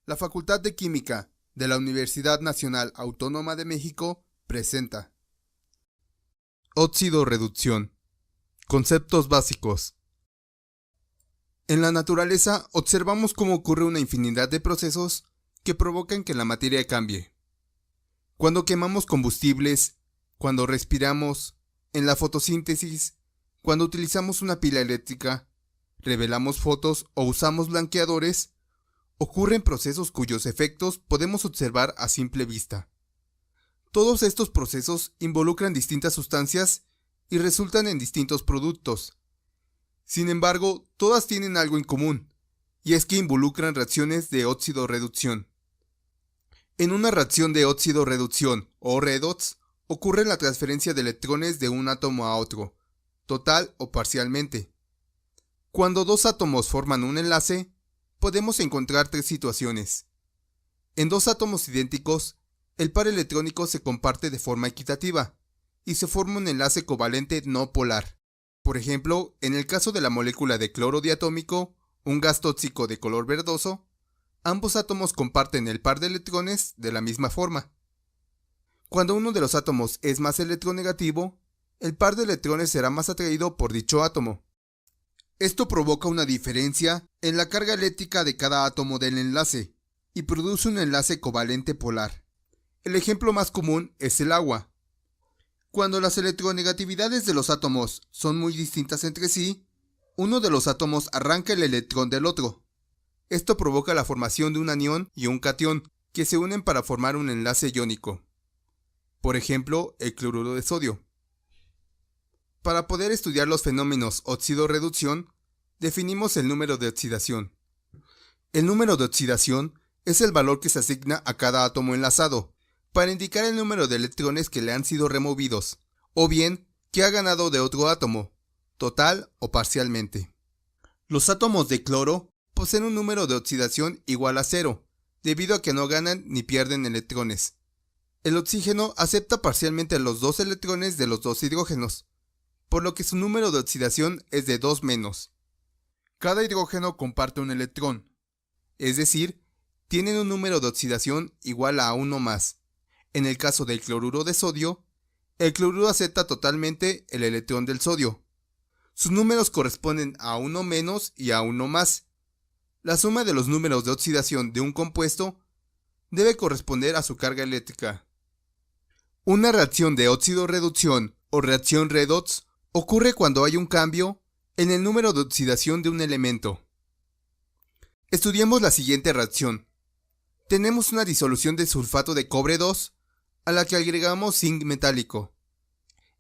La Facultad de Química de la Universidad Nacional Autónoma de México presenta Óxido reducción. Conceptos básicos. En la naturaleza observamos cómo ocurre una infinidad de procesos que provocan que la materia cambie. Cuando quemamos combustibles, cuando respiramos, en la fotosíntesis, cuando utilizamos una pila eléctrica, revelamos fotos o usamos blanqueadores, ocurren procesos cuyos efectos podemos observar a simple vista. Todos estos procesos involucran distintas sustancias y resultan en distintos productos. Sin embargo, todas tienen algo en común, y es que involucran reacciones de óxido-reducción. En una reacción de óxido-reducción o redox, ocurre la transferencia de electrones de un átomo a otro, total o parcialmente. Cuando dos átomos forman un enlace, podemos encontrar tres situaciones. En dos átomos idénticos, el par electrónico se comparte de forma equitativa y se forma un enlace covalente no polar. Por ejemplo, en el caso de la molécula de cloro diatómico, un gas tóxico de color verdoso, ambos átomos comparten el par de electrones de la misma forma. Cuando uno de los átomos es más electronegativo, el par de electrones será más atraído por dicho átomo. Esto provoca una diferencia en la carga eléctrica de cada átomo del enlace y produce un enlace covalente polar. El ejemplo más común es el agua. Cuando las electronegatividades de los átomos son muy distintas entre sí, uno de los átomos arranca el electrón del otro. Esto provoca la formación de un anión y un catión que se unen para formar un enlace iónico. Por ejemplo, el cloruro de sodio. Para poder estudiar los fenómenos óxido-reducción, definimos el número de oxidación. El número de oxidación es el valor que se asigna a cada átomo enlazado, para indicar el número de electrones que le han sido removidos, o bien que ha ganado de otro átomo, total o parcialmente. Los átomos de cloro poseen un número de oxidación igual a 0, debido a que no ganan ni pierden electrones. El oxígeno acepta parcialmente los dos electrones de los dos hidrógenos, por lo que su número de oxidación es de 2-. Cada hidrógeno comparte un electrón, es decir, tienen un número de oxidación igual a 1+. En el caso del cloruro de sodio, el cloruro acepta totalmente el electrón del sodio. Sus números corresponden a 1- y a 1+. La suma de los números de oxidación de un compuesto debe corresponder a su carga eléctrica. Una reacción de óxido-reducción o reacción redox ocurre cuando hay un cambio en el número de oxidación de un elemento. Estudiemos la siguiente reacción. Tenemos una disolución de sulfato de cobre 2 a la que agregamos zinc metálico.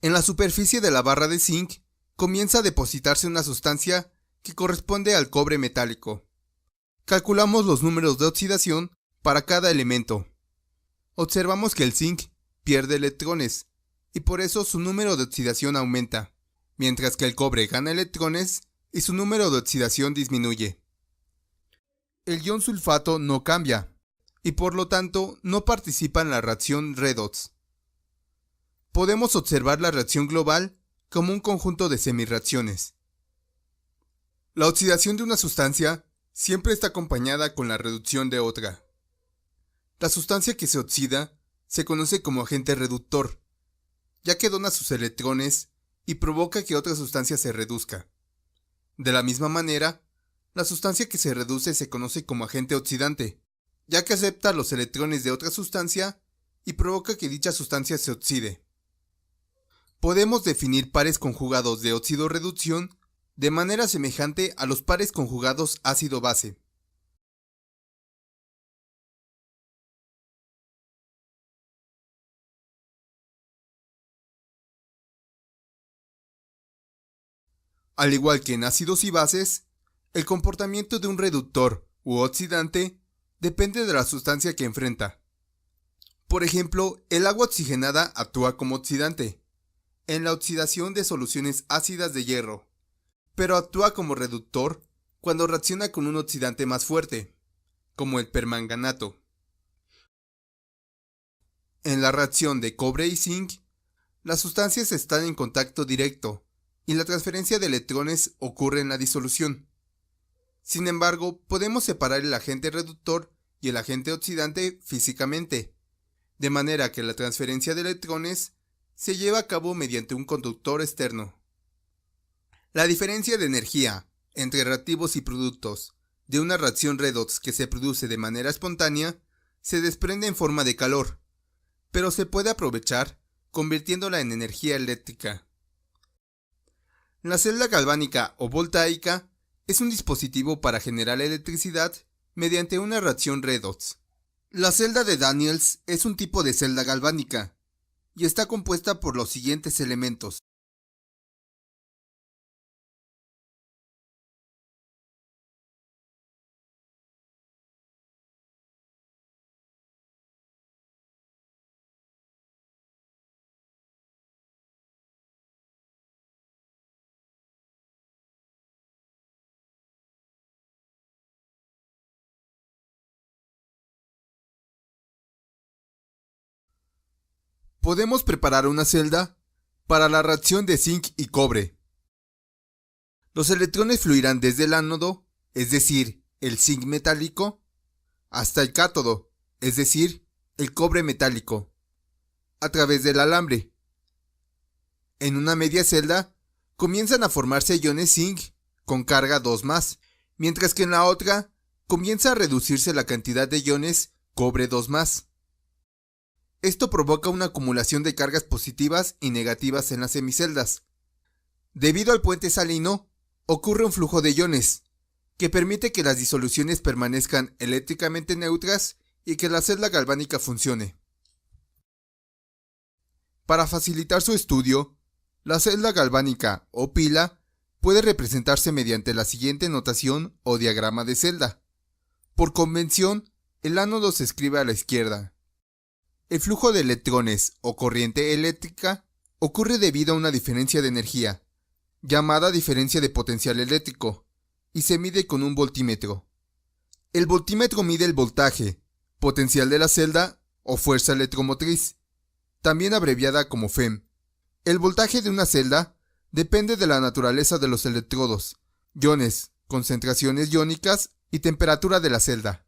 En la superficie de la barra de zinc comienza a depositarse una sustancia que corresponde al cobre metálico. Calculamos los números de oxidación para cada elemento. Observamos que el zinc pierde electrones y por eso su número de oxidación aumenta, mientras que el cobre gana electrones y su número de oxidación disminuye. El ion sulfato no cambia y por lo tanto no participa en la reacción redox. Podemos observar la reacción global como un conjunto de semirreacciones. La oxidación de una sustancia siempre está acompañada con la reducción de otra. La sustancia que se oxida se conoce como agente reductor, ya que dona sus electrones y provoca que otra sustancia se reduzca. De la misma manera, la sustancia que se reduce se conoce como agente oxidante, ya que acepta los electrones de otra sustancia y provoca que dicha sustancia se oxide. Podemos definir pares conjugados de óxido-reducción de manera semejante a los pares conjugados ácido-base. Al igual que en ácidos y bases, el comportamiento de un reductor u oxidante depende de la sustancia que enfrenta. Por ejemplo, el agua oxigenada actúa como oxidante en la oxidación de soluciones ácidas de hierro, pero actúa como reductor cuando reacciona con un oxidante más fuerte, como el permanganato. En la reacción de cobre y zinc, las sustancias están en contacto directo y la transferencia de electrones ocurre en la disolución. Sin embargo, podemos separar el agente reductor y el agente oxidante físicamente, de manera que la transferencia de electrones se lleva a cabo mediante un conductor externo. La diferencia de energía entre reactivos y productos de una reacción redox que se produce de manera espontánea se desprende en forma de calor, pero se puede aprovechar convirtiéndola en energía eléctrica. La celda galvánica o voltaica es un dispositivo para generar electricidad mediante una reacción redox. La celda de Daniels es un tipo de celda galvánica y está compuesta por los siguientes elementos. Podemos preparar una celda para la reacción de zinc y cobre. Los electrones fluirán desde el ánodo, es decir, el zinc metálico, hasta el cátodo, es decir, el cobre metálico, a través del alambre. En una media celda comienzan a formarse iones zinc con carga 2+, mientras que en la otra comienza a reducirse la cantidad de iones cobre 2+. Esto provoca una acumulación de cargas positivas y negativas en las semiceldas. Debido al puente salino, ocurre un flujo de iones, que permite que las disoluciones permanezcan eléctricamente neutras y que la celda galvánica funcione. Para facilitar su estudio, la celda galvánica o pila puede representarse mediante la siguiente notación o diagrama de celda. Por convención, el ánodo se escribe a la izquierda. El flujo de electrones o corriente eléctrica ocurre debido a una diferencia de energía, llamada diferencia de potencial eléctrico, y se mide con un voltímetro. El voltímetro mide el voltaje, potencial de la celda o fuerza electromotriz, también abreviada como FEM. El voltaje de una celda depende de la naturaleza de los electrodos, iones, concentraciones iónicas y temperatura de la celda.